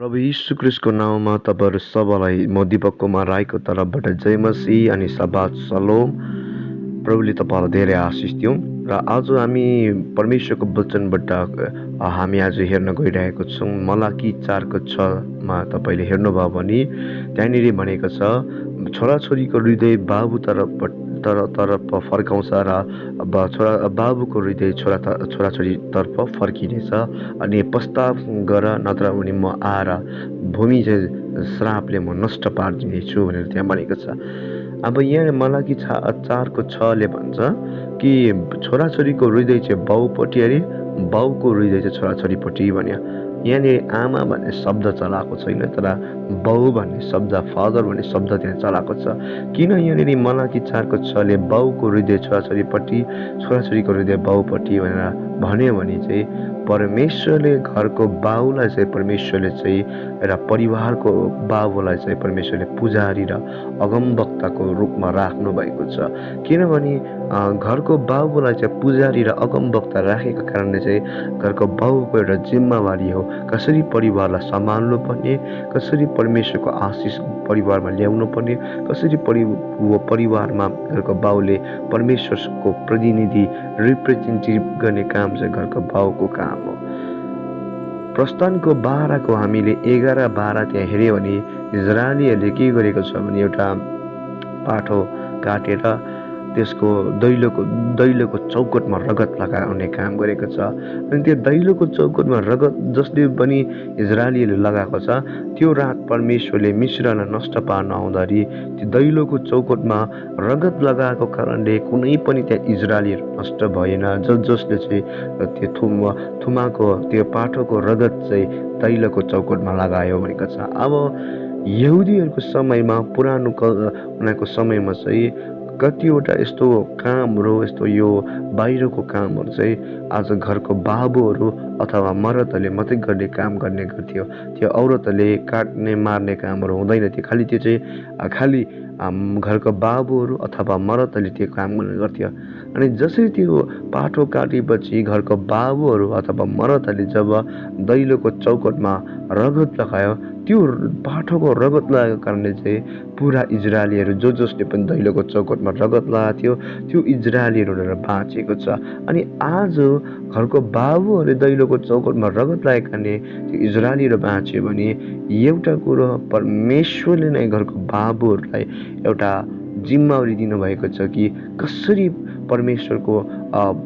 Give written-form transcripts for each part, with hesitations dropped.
प्रभु यीशु ख्रीष्टको नाउँमा तपाईँहरू सबैलाई म दीपक कुमार राईको तर्फबाट जय मसीह अनि सबात सलोम। प्रभुले तपाईँलाई धेरै आशिष दिउँ र आज हामी परमेश्वरको वचनबाट हामी आज हेर्न गइरहेको छौँ। मलाकी 4:6मा तपाईँले हेर्नुभयो भने त्यहाँनिर भनेको छ, छोराछोरीको हृदय बाबु तर्फ फर्काउँछ र बाबुको हृदय छोराछोरीतर्फ फर्किनेछ अनि प्रस्ताव गर, नत्र भने म आएर भूमि चाहिँ श्रापले म नष्ट पारिदिनेछु भनेर त्यहाँ भनेको छ। अब यहाँ मलाकी 4:6ले भन्छ कि छोराछोरीको हृदय चाहिँ बाउपट्टि अरे बाउको हृदय चाहिँ छोराछोरीपट्टि भन्यो। यहाँनिर आमा भन्ने शब्द चलाएको छैन, तर बाउ भन्ने शब्द, फादर भन्ने शब्द त्यहाँ चलाएको छ। किन यहाँनिर मलाकी 4:6ले बाउको हृदय छोराछोरीपट्टि, छोराछोरीको हृदय बाउपट्टि भनेर भन्यो भने चाहिँ परमेश्वरले घरको बाउलाई चाहिँ परमेश्वरले चाहिँ एउटा परिवारको बाबुलाई चाहिँ परमेश्वरले पुजारी र अगमवक्ताको रूपमा राख्नु भएको छ। किनभने घरको बाबुलाई चाहिँ पुजारी र अगमवक्ता राखेको कारणले चाहिँ घरको बाबुको एउटा जिम्मेवारी हो कसरी परिवारलाई सम्हाल्नु पर्ने, कसरी परमेश्वरको आशिष परिवारमा ल्याउनु पर्ने, कसरी परिवारमा घरको बाउले परमेश्वरको प्रतिनिधि रिप्रेजेन्टेटिभ गर्ने काम चाहिँ घरको बाउको काम हो। प्रस्थानको 12को हामीले 11-12 त्यहाँ हेऱ्यो भने इजरायलीहरूले के गरेको छ भने एउटा पाठो काटेर त्यसको दैलोको चौकटमा रगत लगाउने काम गरेको छ। अनि त्यो दैलोको चौकटमा रगत जसले पनि इजरायलीहरूले लगाएको छ, त्यो रात परमेश्वरले मिस्रलाई नष्ट पार्न आउँदाखेरि त्यो दैलोको चौकटमा रगत लगाएको कारणले कुनै पनि त्यहाँ इजरायलीहरू नष्ट भएन। जसले चाहिँ त्यो थुमाको त्यो पाठोको रगत चाहिँ दैलोको चौकटमा लगायो भनेको छ। अब यहुदीहरूको समयमा, पुरानो उनीहरूको समयमा चाहिँ कतिवटा यस्तो कामहरू, यस्तो यो बाहिरको कामहरू चाहिँ आज घरको बाबुहरू अथवा मर्दहरूले मात्रै काम गर्ने गर्थ्यो। त्यो औरतहरूले काट्ने मार्ने कामहरू हुँदैन थियो। त्यो चाहिँ खालि घरको बाबुहरू अथवा मर्दहरूले त्यो काम गर्ने गर्थ्यो। अनि जसरी त्यो पाठो काटेपछि घरको बाबुहरू अथवा मर्दहरूले जब दैलोको चौकटमा रगत लगायो, त्यो पाठोको रगत लगाएको कारणले चाहिँ पुरा इजरायलीहरू जसले पनि दैलोको चौकटमा रगत लगाएको थियो त्यो इजरायलीहरू बाँचेको छ। अनि आज घरको बाबुहरूले दैलोको चौकटमा रगत लगाएको कारणले त्यो इजरायलीहरू बाँच्यो भने एउटा कुरो परमेश्वरले नै घरको बाबुहरूलाई एउटा जिम्मेवारी दिनुभएको छ कि कसरी परमेश्वरको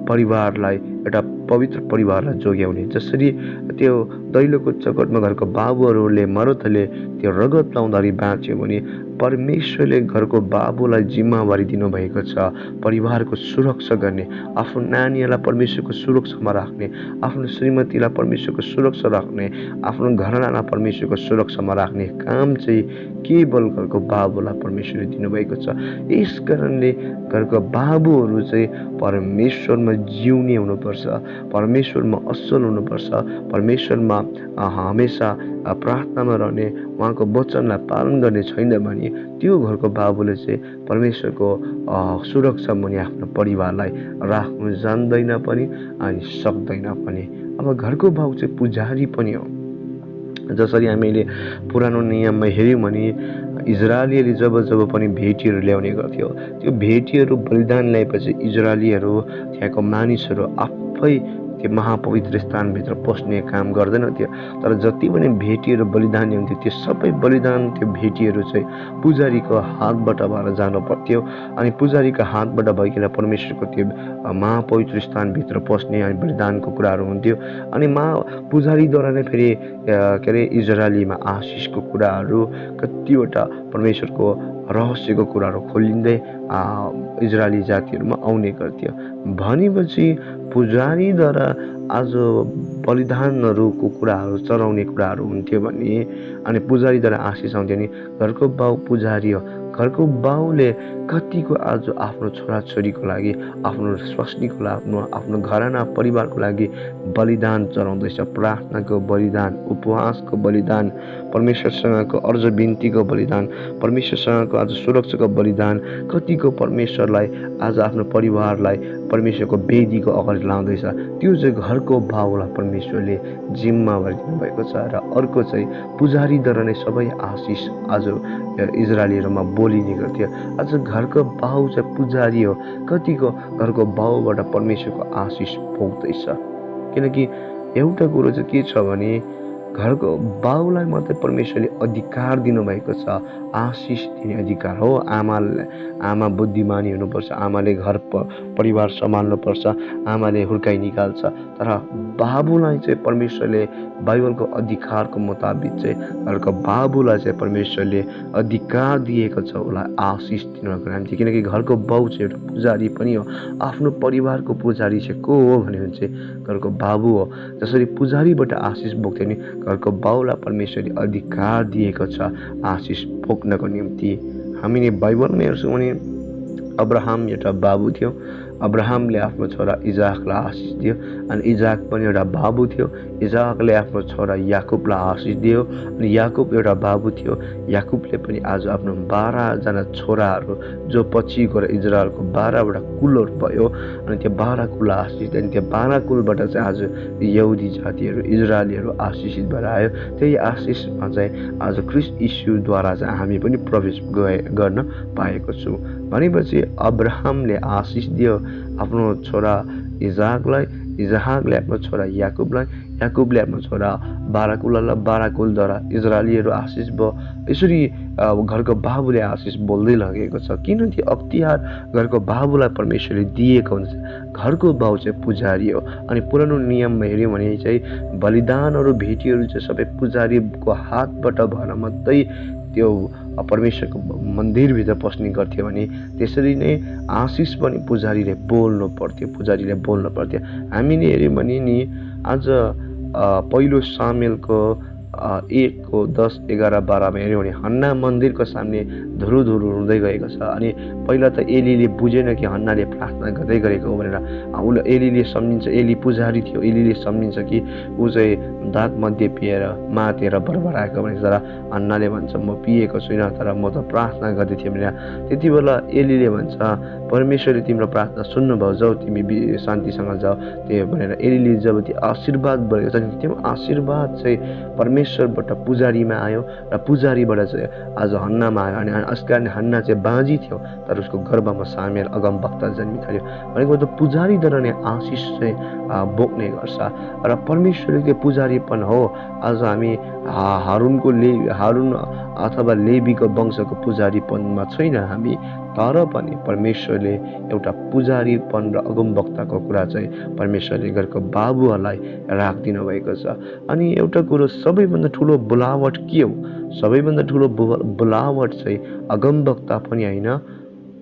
परिवारलाई, एउटा पवित्र परिवारलाई जोगाउने। जसरी त्यो दैलोको चौकटमा घरको बाबुहरूले, मर्दहरूले त्यो रगत लाउँदाखेरि बाँच्यो भने परमेश्वरले घरको बाबुलाई जिम्मेवारी दिनुभएको छ परिवारको सुरक्षा गर्ने, आफ्नो नानीहरूलाई परमेश्वरको सुरक्षामा राख्ने, आफ्नो श्रीमतीलाई परमेश्वरको सुरक्षा राख्ने, आफ्नो घरनालाई परमेश्वरको सुरक्षामा राख्ने काम चाहिँ केवल घरको बाबुलाई परमेश्वरले दिनुभएको छ। यस कारणले घरको बाबुहरू चाहिँ परमेश्वरमा जिउने हुनुपर्छ, परमेश्वरमा असल हुनुपर्छ, परमेश्वरमा हमेसा प्रार्थनामा रहने, उहाँको वचनलाई पालन गर्ने छैन भने त्यो घरको बाबुले चाहिँ परमेश्वरको सुरक्षा मुनि आफ्नो परिवारलाई राख्नु जान्दैन पनि अनि सक्दैन पनि। अब घरको बाबु चाहिँ पुजारी पनि हो। जसरी हामीले पुरानो नियममा हेऱ्यौँ भने इजरायलीहरूले जब पनि भेटीहरू ल्याउने गर्थ्यो, त्यो भेटीहरू बलिदान ल्याएपछि इजरायलीहरू, त्यहाँको मानिसहरू आफै त्यो महापवित्र स्थानभित्र पस्ने काम गर्दैन थियो। तर जति पनि भेटीहरू बलिदान ल्याउँथ्यो त्यो सबै बलिदान, त्यो भेटीहरू चाहिँ पुजारीको हातबाट भएर जानु पर्थ्यो। अनि पुजारीको हातबाट भइकन परमेश्वरको त्यो महापवित्र स्थानभित्र पस्ने अनि बलिदानको कुराहरू हुन्थ्यो। अनि पुजारीद्वारा नै फेरि के अरे इजरायलीमा आशिषको कुराहरू, कतिवटा परमेश्वरको रहस्यको कुराहरू खोलिँदै इजरायली जातिहरूमा आउने गर्थ्यो। भनेपछि पुजारीद्वारा आज बलिदानहरूको कुराहरू, चढाउने कुराहरू हुन्थ्यो भने अनि पुजारीद्वारा आशिष आउँथ्यो भने घरको बाउ पुजारी हो। घरको बाउले कतिको आज आफ्नो छोराछोरीको लागि, आफ्नो स्वास्नीको लागि, आफ्नो घराना परिवारको लागि बलिदान चढाउँदैछ। प्रार्थनाको बलिदान, उपवासको बलिदान, परमेश्वरसँगको अर्ज बिन्तीको बलिदान, परमेश्वरसँगको आज सुरक्षाको बलिदान, कतिको परमेश्वरलाई आज आफ्नो परिवारलाई परमेश्वरको वेदीको अगाडि लाउँदैछ। त्यो चाहिँ घरको बाउलाई परमेश्वरले जिम्मावारी दिनुभएको छ र अर्को चाहिँ पुजारीद्वारा नै सबै आशिष आज इजरायलीहरूमा बोलिने गर्थ्यो। आज घरको बाउ चाहिँ पुजारी हो। कतिको घरको बाउबाट परमेश्वरको आशिष पुग्दैछ, किनकि एउटा कुरो चाहिँ के छ भने घरको बाउलाई मात्रै परमेश्वरले अधिकार दिनुभएको छ, आशिष दिने अधिकार हो। आमा बुद्धिमानी हुनुपर्छ, आमाले घर परिवार सम्हाल्नुपर्छ, आमाले हुर्काइ निकाल्छ, तर बाबुलाई चाहिँ परमेश्वरले बाइबलको अधिकारको मुताबिक चाहिँ घरको बाबुलाई चाहिँ परमेश्वरले अधिकार दिएको छ उसलाई आशिष दिनको निम्ति। किनकि घरको बाउ चाहिँ एउटा पुजारी पनि हो। आफ्नो परिवारको पुजारी चाहिँ को हो भने चाहिँ घरको बाबु हो। जसरी पुजारीबाट आशिष बोक्थ्यो नि, घरको बाउलाई परमेश्वरले अधिकार दिएको छ आशिष बोक्नको निम्ति। हामीले बाइबलमा हेर्छौँ भने अब्राहम एउटा बाबु थियो। अब्राहमले आफ्नो छोरा इजाकलाई आशिष दियो, अनि इजाक पनि एउटा बाबु थियो। इजाकले आफ्नो छोरा याकुबलाई आशिष दियो, अनि याकुब एउटा बाबु थियो। याकुबले पनि आज आफ्नो 12जना छोराहरू जो पछि गएर इजरायलको 12वटा कुलहरू भयो, अनि त्यो 12 कुललाई आशिष दियो। अनि त्यो 12 कुलबाट चाहिँ आज यहुदी जातिहरू इजरायलीहरू आशिषित भएर आयो। त्यही आशिषमा चाहिँ आज ख्रीष्ट यीशुद्वारा चाहिँ हामी पनि प्रवेश गर्न पाएको छौँ। भनेपछि अब्राहमले आशिष दियो आफ्नो छोरा इजाकलाई, इजाकले आफ्नो छोरा याकुबलाई, याकुबले आफ्नो छोरा 12 कुललाई, 12 कुलद्वारा इजरायलीहरू आशिष भयो। यसरी घरको बाबुले आशिष बोल्दै लगेको छ। किन त्यो अख्तियार घरको बाबुलाई परमेश्वरले दिएको हुन्छ? घरको बाउ चाहिँ पुजारी हो। अनि पुरानो नियममा हेऱ्यौँ भने चाहिँ बलिदानहरू भेटीहरू चाहिँ सबै पुजारीको हातबाट भएर मात्रै त्यो परमेश्वरको मन्दिरभित्र पस्ने गर्थ्यो भने त्यसरी नै आशिष पनि पुजारीले बोल्नु पर्थ्यो। हामीले हेऱ्यौँ भने नि आज पहिलो सामुएलको 1:10-11-12मा हेऱ्यौँ भने हन्ना मन्दिरको सामने धुरुधुरु हुँदै गएको छ। अनि पहिला त एलीले बुझेन कि हन्नाले प्रार्थना गर्दै गरेको हो भनेर। एलीले सम्झिन्छ, एली पुजारी थियो, एलीले सम्झिन्छ कि ऊ चाहिँ दाग मध्ये पिएर मातेर बरबराएको भनेर। तर हन्नाले भन्छ म पिएको छुइनँ, तर म त प्रार्थना गर्दै थिएँ भनेर। त्यति बेला एलीले भन्छ परमेश्वरले तिम्रो प्रार्थना सुन्नुभयो, जाऊ तिमी शान्तिसँग जाऊ त्यो भनेर। एलीले जब त्यो आशीर्वाद गरेको छ त्यो आशीर्वाद चाहिँ परमेश्वरबाट पुजारीमा आयो र पुजारीबाट चाहिँ आज हन्नामा आयो। अनि यसकारण हन्ना चाहिँ बाँझी थियो, तर उसको गर्भमा सामुएल अगमवक्ता जन्मिथल्यो। भनेको त पुजारीद्वारा नै आशिष चाहिँ बोक्ने गर्छ र परमेश्वरले त्यो पुजारीपन हो। आज हामी हारुन अथवा लेवीको वंशको पुजारीपनमा छैन हामी, तर पनि परमेश्वरले एउटा पुजारीपन र अगमवक्ताको कुरा चाहिँ परमेश्वरले घरको बाबुहरूलाई राखिदिनु भएको छ। अनि एउटा कुरो सबैभन्दा ठुलो बोलावट के हो? सबैभन्दा ठुलो बोलावट चाहिँ अगमवक्ता पनि होइन,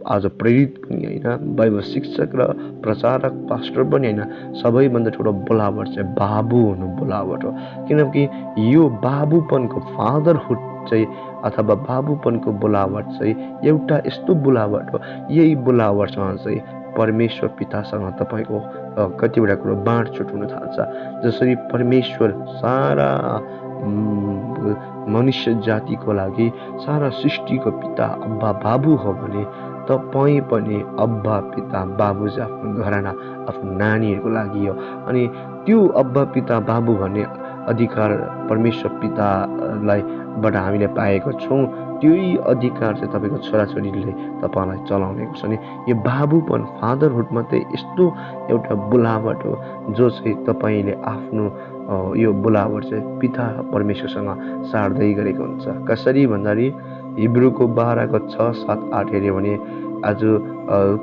आज प्रेरित पनि होइन, बाइबल शिक्षक र प्रचारक पास्टर पनि होइन। सबैभन्दा ठुलो बोलावट चाहिँ बाबु हुनु बोलावट हो। किनकि यो बाबुपनको फादरहुड चाहिँ अथवा बाबुपनको बोलावट चाहिँ एउटा यस्तो बोलावट हो, यही बोलावटसँग चाहिँ परमेश्वर पितासँग तपाईँको कतिवटा कुरो बाँडचुट हुन थाल्छ। जसरी परमेश्वर सारा मनुष्य जातिको लागि, सारा सृष्टिको पिता अब्बा बाबु हो भने तपाईँ पनि अब्बा पिता बाबु चाहिँ आफ्नो घराना आफ्नो नानीहरूको लागि हो। अनि त्यो अब्बा पिता बाबु भन्ने अधिकार परमेश्वर पितालाई बाट हामीले पाएको छौँ। त्यही अधिकार चाहिँ तपाईँको छोराछोरीले तपाईँलाई चलाउने गर्छ। अनि यो बाबुपन फादरहुड मात्रै यस्तो एउटा बोलावट हो जो चाहिँ तपाईँले आफ्नो यो बोलावट चाहिँ पिता परमेश्वरसँग सार्दै गरेको हुन्छ। कसरी भन्दाखेरि हिब्रूको 12:6-7-8 हेऱ्यो भने आज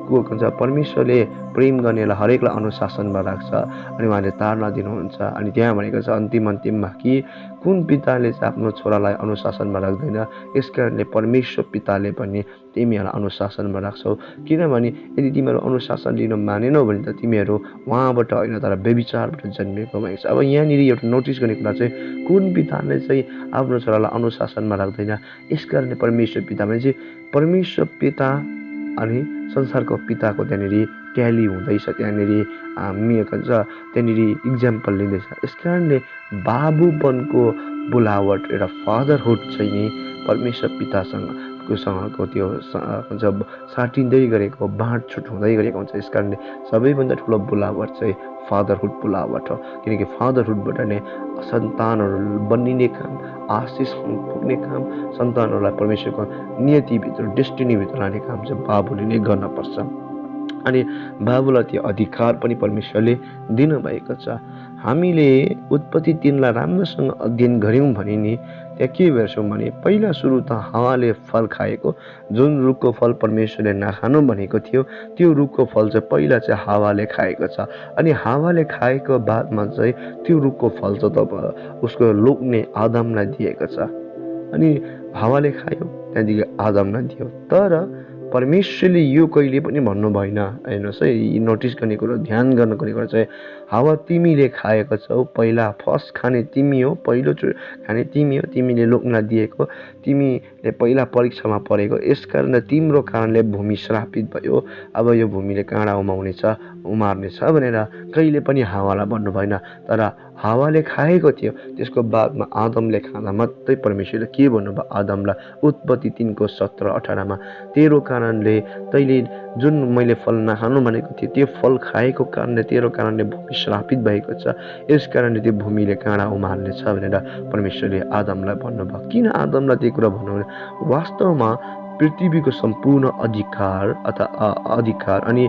को भन्छ परमेश्वरले प्रेम गर्नेलाई हरेकलाई अनुशासनमा राख्छ अनि उहाँले तार्ना दिनुहुन्छ। अनि त्यहाँ भनेको छ अन्तिममा कि कुन पिताले चाहिँ आफ्नो छोरालाई अनुशासनमा राख्दैन, यसकारणले परमेश्वर पिताले पनि तिमीहरूलाई अनुशासनमा राख्छौ। किनभने यदि तिमीहरू अनुशासन लिन मानेनौ भने त तिमीहरू उहाँबाट होइन तर व्यभिचारबाट जन्मिएको भएको छ। अब यहाँनिर एउटा नोटिस गर्ने कुरा चाहिँ कुन पिताले चाहिँ आफ्नो छोरालाई अनुशासनमा राख्दैन, यसकारणले परमेश्वर पिता भने चाहिँ परमेश्वर पिता अनि संसारको पिताको त्यहाँनिर ट्याली हुँदैछ, त्यहाँनिर त्यहाँनिर इक्जाम्पल लिँदैछ। यसकारणले बाबुपनको बोलावट एउटा फादरहुड चाहिँ नि परमेश्वर पितासँग सँगको त्यो जब साटिँदै गरेको बाँडचुट हुँदै गरेको हुन्छ। यस कारणले सबैभन्दा ठुलो बोलावट चाहिँ फादरहुड बोलावट हो, किनकि फादरहुडबाट नै सन्तानहरू बनिने काम, आशिष पुग्ने काम, सन्तानहरूलाई परमेश्वरको नियतिभित्र डेस्टिनीभित्र लाने काम चाहिँ बाबुले नै गर्नुपर्छ। अनि बाबुलाई त्यो अधिकार पनि परमेश्वरले दिनुभएको छ। हामीले उत्पत्ति 3लाई राम्रोसँग अध्ययन गऱ्यौँ भने नि त्यहाँ के हेर्छौँ भने पहिला सुरु त हावाले फल खाएको, जुन रुखको फल परमेश्वरले नखानु भनेको थियो त्यो रुखको फल चाहिँ पहिला चाहिँ हावाले खाएको छ। अनि हावाले खाएको बादमा चाहिँ त्यो रुखको फल चाहिँ तब उसको लोग्ने आदमलाई दिएको छ। अनि हावाले खायो, त्यहाँदेखि आदमलाई दियो। तर परमेश्वरले यो कहिले पनि भन्नु भएन। हेर्नुहोस् है, नोटिस गर्ने कुरो, ध्यान गर्नुपर्ने कुरा चाहिँ हावा तिमीले खाएको छौ, पहिला फर्स्ट खाने तिमी हो, पहिलोचोटि खाने तिमी हो, तिमीले लोग्नलाई दिएको, तिमीले पहिला परीक्षामा परेको, यसकारण तिम्रो कारणले भूमि श्रापित भयो, अब यो भूमिले काँडा उमार्नेछ भनेर कहिले पनि हावालाई भन्नु भएन। तर हावाले खाएको थियो, त्यसको बादमा आदमले खाँदा मात्रै परमेश्वरले के भन्नुभयो आदमलाई, उत्पत्ति 3को 17-18मा, तेरो कारणले तैँले जुन मैले फल नखानु भनेको थियो त्यो फल खाएको कारणले तेरो कारणले भूमि श्रापित भएको छ, यस कारणले त्यो भूमिले काँडा उमार्नेछ भनेर परमेश्वरले आदमलाई भन्नुभयो। किन आदमलाई त्यो कुरा भन्नु भने वास्तवमा पृथ्वीको सम्पूर्ण अधिकार अनि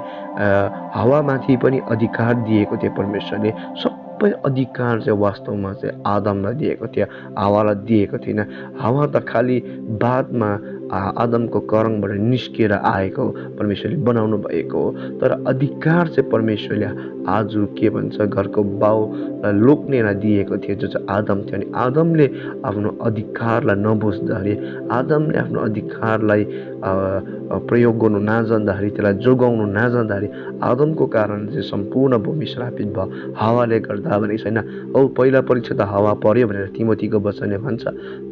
हावामाथि पनि अधिकार दिएको थियो परमेश्वरले। सबै अधिकार चाहिँ वास्तवमा चाहिँ आदमलाई दिएको थियो, हावालाई दिएको थिएन। हावा त खालि बादमा आदमको करङबाट निस्किएर आएको परमेश्वरले बनाउनु भएको हो। तर अधिकार चाहिँ परमेश्वरले आज के भन्छ घरको बाउलाई लोग्नेलाई दिएको थियो, जो चाहिँ आदम थियो। अनि आदमले आफ्नो अधिकारलाई नबुझ्दाखेरि, आदमले आफ्नो अधिकारलाई प्रयोग गर्नु नजान्दाखेरि, त्यसलाई जोगाउनु नजान्दाखेरि आदमको कारण चाहिँ सम्पूर्ण भूमि श्रापित भयो। हावाले गर्दा भनेको छैन, औ पहिला परीक्षा त हावा पर्यो भनेर तिमोथीको वचनले भन्छ।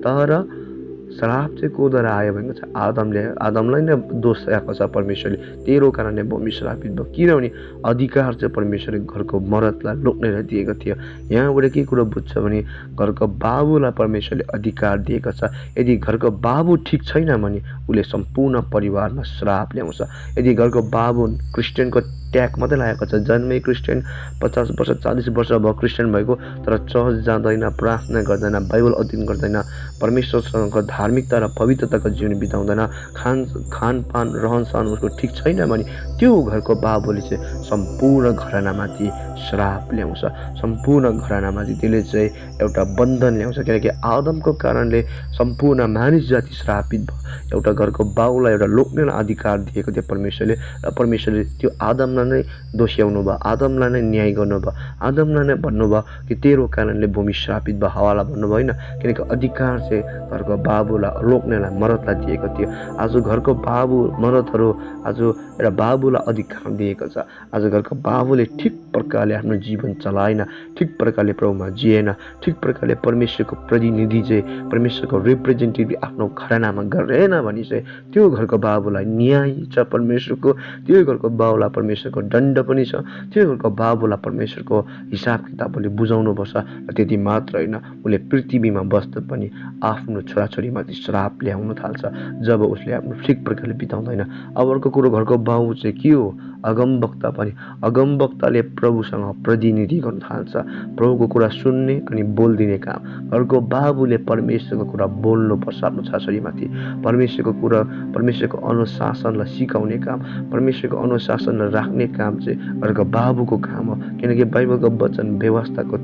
तर श्राप चाहिँ कोद्वारा आयो भनेको छ, आदमलाई नै दोष आएको छ परमेश्वरले, तेरो कारणले भूमि श्रापित भयो। किनभने अधिकार चाहिँ परमेश्वरले घरको मर्दलाई लोग्नेलाई दिएको थियो। यहाँबाट के कुरो बुझ्छ भने घरको बाबुलाई परमेश्वरले अधिकार दिएको छ। यदि घरको बाबु ठिक छैन भने उसले सम्पूर्ण परिवारमा श्राप ल्याउँछ। यदि घरको बाबु क्रिस्चियनको ट्याग मात्रै लागेको छ, जन्मै क्रिस्चियन, 50 वर्ष 40 वर्ष भयो क्रिस्चियन भएको, तर चर्च जाँदैन, प्रार्थना गर्दैन, बाइबल अध्ययन गर्दैन, परमेश्वरसँगको धार्मिकता र पवित्रताको जीवन बिताउँदैन, खानपान रहनसहन उसको ठिक छैन भने त्यो घरको बाबुले चाहिँ सम्पूर्ण घरानामाथि श्राप ल्याउँछ। सम्पूर्ण घरानामाथि त्यसले चाहिँ एउटा बन्धन ल्याउँछ। किनकि आदमको कारणले सम्पूर्ण मानिस जाति श्रापित भयो। एउटा घरको बाउलाई एउटा लोग्नेलाई अधिकार दिएको थियो परमेश्वरले, र परमेश्वरले त्यो आदमलाई नै दोष्याउनु भयो, आदमलाई नै न्याय गर्नुभयो, आदमलाई नै भन्नुभयो कि तेरो कारणले भूमि श्रापित भयो, हावालाई भन्नुभयो होइन। किनकि अधिकार चाहिँ घरको बाबुलाई लोग्नेलाई मर्दलाई दिएको थियो। आज घरको बाबु मर्दहरू आज एउटा बाबुलाई अधिकार दिएको छ। आज घरको बाबुले ठिक प्रकारले आफ्नो जीवन चलाएन, ठिक प्रकारले प्रभुमा जिएन, ठिक प्रकारले परमेश्वरको प्रतिनिधि चाहिँ परमेश्वरको रिप्रेजेन्टेटिभ आफ्नो घरानामा गरेन भने चाहिँ त्यो घरको बाबुलाई न्याय छ परमेश्वरको, त्यो घरको बाबुलाई परमेश्वरको दण्ड पनि छ, त्यो घरको बाबुलाई परमेश्वरको हिसाब किताबले बुझाउनुपर्छ। र त्यति मात्र होइन, उसले पृथ्वीमा बस्दा पनि आफ्नो छोराछोरीमाथि श्राप ल्याउन थाल्छ जब उसले आफ्नो ठिक प्रकारले बिताउँदैन। अब अर्को कुरो, घरको बाबु चाहिँ के हो? अगमवक्ता पनि। अगमवक्ताले प्रभुसँग प्रतिनिधि गर्न थाल्छ, प्रभुको कुरा सुन्ने अनि बोलिदिने काम। घरको बाबुले परमेश्वरको कुरा बोल्नुपर्छ आफ्नो छोराछोरीमाथि, परमेश्वरको कुरा, परमेश्वरको अनुशासनलाई सिकाउने काम, परमेश्वरको अनुशासनलाई राख्ने काम चाहिँ घरको बाबुको काम हो। किनकि बाइबलको वचन व्यवस्थाको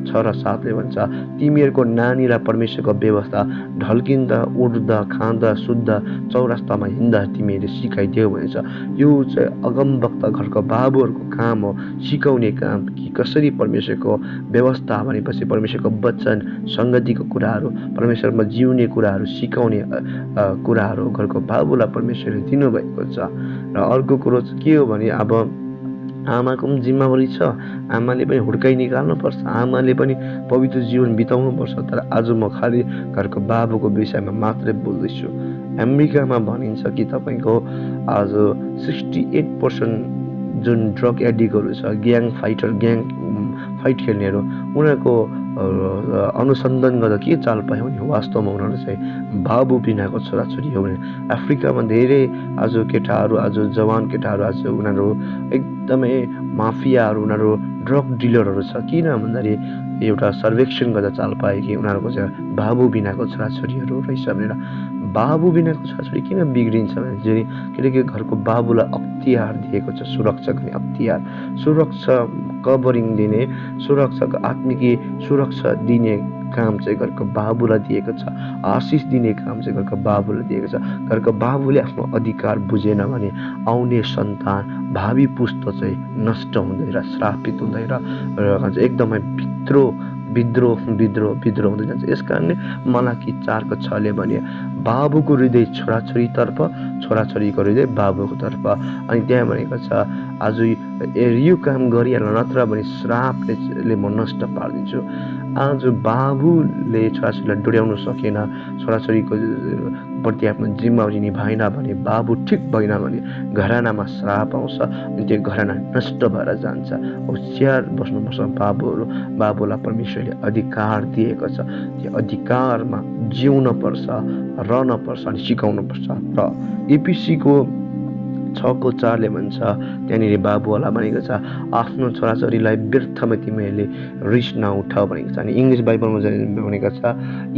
6:7ले भन्छ, तिमीहरूको नानीलाई परमेश्वरको व्यवस्था ढल्किँदा, उड्दा, खाँदा, सुत्दा, चौरास्तामा हिँड्दा तिमीहरूले सिकाइदियो भनेछ। यो चाहिँ अगमवक्ता घरको बाबुहरूको काम हो, सिकाउने काम कि कसरी परमेश्वरको व्यवस्था भनेपछि परमेश्वरको वचन, सङ्गतिको कुराहरू, परमेश्वरमा जिउने कुराहरू सिकाउने कुराहरू घरको बाबुलाई परमेश्वरले दिनुभएको छ। र अर्को कुरो चाहिँ के हो भने अब आमाको पनि जिम्मेवारी छ, आमाले पनि हुर्काइ निकाल्नुपर्छ, आमाले पनि पवित्र जीवन बिताउनुपर्छ। तर आज म खालि घरको बाबुको विषयमा मात्रै बोल्दैछु। अमेरिकामा भनिन्छ कि तपाईँको आज 68% जुन ड्रग एडिक्टहरू छ, ग्याङ फाइट खेल्नेहरू उनीहरूको अनुसन्धान गर्दा के चाल पायो भने वास्तवमा उनीहरू चाहिँ बाबु बिनाको छोराछोरी हो भने अफ्रिकामा धेरै आज केटाहरू आज जवान केटाहरू आज उनीहरू एकदमै माफियाहरू उनीहरू ड्रग डिलरहरू छ। किन भन्दाखेरि एउटा सर्वेक्षण गर्दा चाल पाए कि उनीहरूको चाहिँ बाबु बिनाको छोराछोरीहरू रहेछ भनेर। बाबु बिनाको छोराछोरी किन बिग्रिन्छ भने चाहिँ किनकि घरको बाबुलाई अख्तियार दिएको छ, सुरक्षा गर्ने अख्तियार, सुरक्षा कभरिङ दिने, सुरक्षाको आत्मिकी सुरक्षा दिने काम चाहिँ घरको बाबुलाई दिएको छ, आशिष दिने काम चाहिँ घरको बाबुलाई दिएको छ। घरको बाबुले आफ्नो अधिकार बुझेन भने आउने सन्तान भावी पुस्ता चाहिँ नष्ट हुँदै र श्रापित हुँदै र एकदमै विद्रोह हुँदै जान्छ। यस कारणले मलाकी 4 6ले भने बाबुको हृदय छोराछोरीतर्फ, छोराछोरीको हृदय बाबुको तर्फ। अनि त्यहाँ भनेको छ आज यो काम गरिहाल्न नत्र भने श्रापले म नष्ट पारिदिन्छु। आज बाबुले छोराछोरीलाई डोर्याउन सकेन, छोराछोरीको प्रति आफ्नो जिम्मेवारी निभाएन भने, बाबु ठिक भएन भने घरानामा श्राप आउँछ अनि त्यो घराना नष्ट भएर जान्छ। होसियार बस्नुपर्छ बाबुहरू। बाबुलाई परमेश्वरले अधिकार दिएको छ, त्यो अधिकारमा जिउन पर्छ, रहन पर्छ अनि सिकाउनु पर्छ। र एपिसीको 6:4ले भन्छ त्यहाँनिर बाबुहरूलाई भनेको छ आफ्नो छोराछोरीलाई व्यर्थमा तिमीहरूले रिस नउठाऊ भनेको छ। अनि इङ्ग्लिस बाइबलमा भनेको छ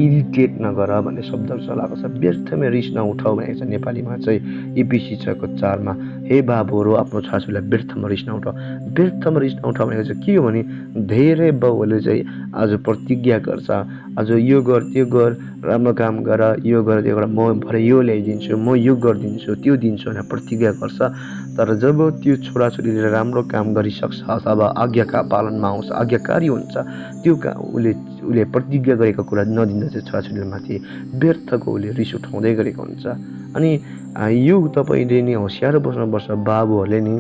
इरिटेट नगर भन्ने शब्दहरू चलाएको छ, व्यर्थमा रिस नउठाऊ भनेको छ। नेपालीमा चाहिँ एपिसी 6:4मा हे बाबुहरू आफ्नो छोराछोरीलाई व्यर्थमा रिस नउठाऊ। व्यर्थमा रिस नउठाऊ भनेको चाहिँ के हो भने धेरै बाबुहरूले चाहिँ आज प्रतिज्ञा गर्छ, आज यो गर त्यो गर, राम्रो काम गर, यो गर त्यो गर, म भरे यो ल्याइदिन्छु, म यो गरिदिन्छु, त्यो दिन्छु भनेर प्रतिज्ञा गर्छ। तर जब त्यो छोराछोरीले राम्रो काम गरिसक्छ अथवा आज्ञाका पालनमा आउँछ, आज्ञाकारी हुन्छ, त्यो उसले प्रतिज्ञा गरेको कुरा नदिँदा चाहिँ छोराछोरीले माथि व्यर्थको उसले रिस उठाउँदै गरेको हुन्छ। अनि यो तपाईँले नि होसियार बस्नुपर्छ। बाबुहरूले नि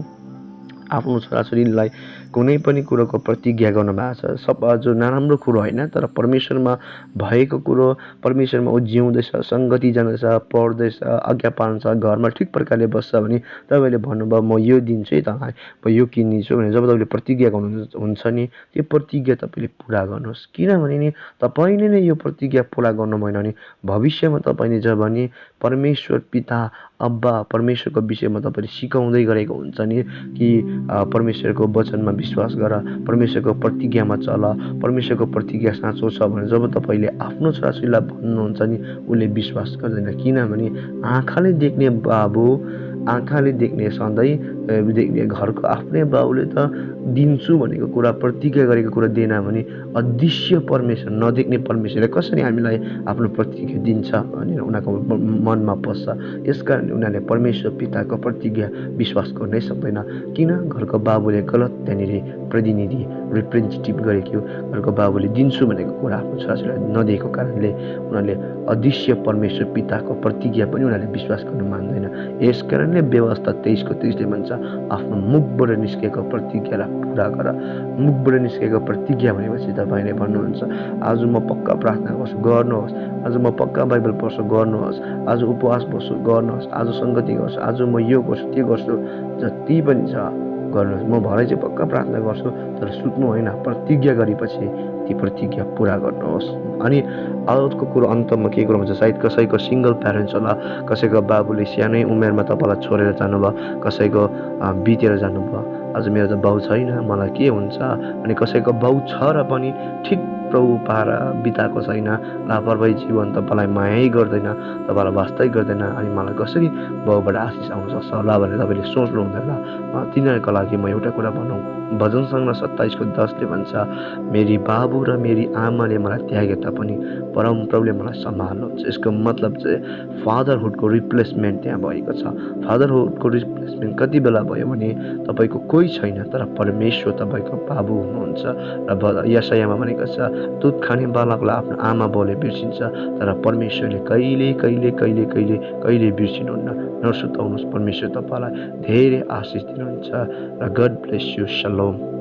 आफ्नो छोराछोरीलाई कुनै पनि कुरोको प्रतिज्ञा गर्नु भएको छ, सब जो नराम्रो कुरो होइन तर परमेश्वरमा भएको कुरो, परमेश्वरमा ऊ जिउँदैछ, सङ्गति जाँदैछ, पढ्दैछ, आज्ञा पाल्छ, घरमा ठिक प्रकारले बस्छ भने तपाईँले भन्नुभयो म यो दिन्छु है तँलाई, म यो किनिदिन्छु भने जब तपाईँले प्रतिज्ञा गर्नुहुन्छ नि त्यो प्रतिज्ञा तपाईँले पुरा गर्नुहोस्। किनभने नि तपाईँले नै यो प्रतिज्ञा पुरा गर्नु भएन भने भविष्यमा तपाईँले जब नि परमेश्वर पिता अब्बा परमेश्वरको विषयमा तपाईँले सिकाउँदै गरेको हुन्छ नि कि परमेश्वरको वचनमा विश्वास गर, परमेश्वरको प्रतिज्ञामा चल, परमेश्वरको प्रतिज्ञा साँचो छ भने जब तपाईँले आफ्नो छोराछोरीलाई भन्नुहुन्छ नि उसले विश्वास गर्दैन। किनभने आँखाले देख्ने बाबु, आँखाले देख्ने सधैँ देख्ने घरको आफ्नै बाबुले त दिन्छु भनेको कुरा, प्रतिज्ञा गरेको कुरा दिएन भने अदृश्य परमेश्वर, नदेख्ने परमेश्वरले कसरी हामीलाई आफ्नो प्रतिज्ञा दिन्छ भनेर उनीहरूको मनमा पस्छ। यसकारण उनीहरूले परमेश्वर पिताको प्रतिज्ञा विश्वास गर्नै सक्दैन। किन? घरको बाबुले गलत त्यहाँनिर प्रतिनिधि रिप्रेजेन्टेटिभ गरेको, घरको बाबुले दिन्छु भनेको कुरा आफ्नो छोराछोरीलाई नदिएको कारणले उनीहरूले अदृश्य परमेश्वर पिताको प्रतिज्ञा पनि उनीहरूले विश्वास गर्नु मान्दैन। यसकारणले व्यवस्था 23:23ले भन्छ आफ्नो मुखबाट निस्केको प्रतिज्ञालाई पुरा गर। मुखबाट निस्केको प्रतिज्ञा भनेपछि तपाईँले भन्नुहुन्छ आज म पक्का प्रार्थना गर्छु, गर्नुहोस्, आज म पक्का बाइबल पढ्छु, गर्नुहोस्, आज उपवास बस्छु, गर्नुहोस्, आज सङ्गति गर्छु, आज म यो गर्छु त्यो गर्छु, जति पनि छ गर्नुहोस्। म भरे चाहिँ पक्का प्रार्थना गर्छु तर सुत्नु होइन, प्रतिज्ञा गरेपछि ती प्रतिज्ञा पुरा गर्नुहोस्। अनि अर्को कुरो अन्तमा के कुरो भन्छ, सायद कसैको सिङ्गल प्यारेन्ट्स होला, कसैको बाबुले सानै उमेरमा तपाईँलाई छोडेर जानुभयो, कसैको बितेर जानुभयो, आज मेरो त बाउ छैन मलाई के हुन्छ, अनि कसैको बाउ छ र पनि ठिक प्रभु पाएर बिताएको छैन, लापरवाही जीवन, तपाईँलाई मायै गर्दैन, तपाईँलाई वास्तै गर्दैन, अनि मलाई कसरी बाउबाट आशिष आउन सक्छ होला भनेर तपाईँले सोच्नु हुँदैन। तिनीहरूको लागि म एउटा कुरा भनौँ, भजन सङ्ग्रह 27:10ले भन्छ मेरी बाबु र मेरी आमाले मलाई त्यागे तापनि परमप्रभुले मलाई सम्हाल्नुहुन्छ। यसको मतलब चाहिँ फादरहुडको रिप्लेसमेन्ट त्यहाँ भएको छ। फादरहुडको रिप्लेसमेन्ट कति बेला भयो भने तपाईँको कोही छैन तर परमेश्वर तपाईँको बाबु हुनुहुन्छ। र यशायामा भनेको छ दुध खाने बालकलाई आफ्नो आमा बाउले बिर्सिन्छ तर परमेश्वरले कहिले कहिले कहिले कहिले कहिले बिर्सिनुहुन्न। नसुताउनुहोस्, परमेश्वर तपाईँलाई धेरै आशिष दिनुहुन्छ। र गड ब्लेस यु। सलोम।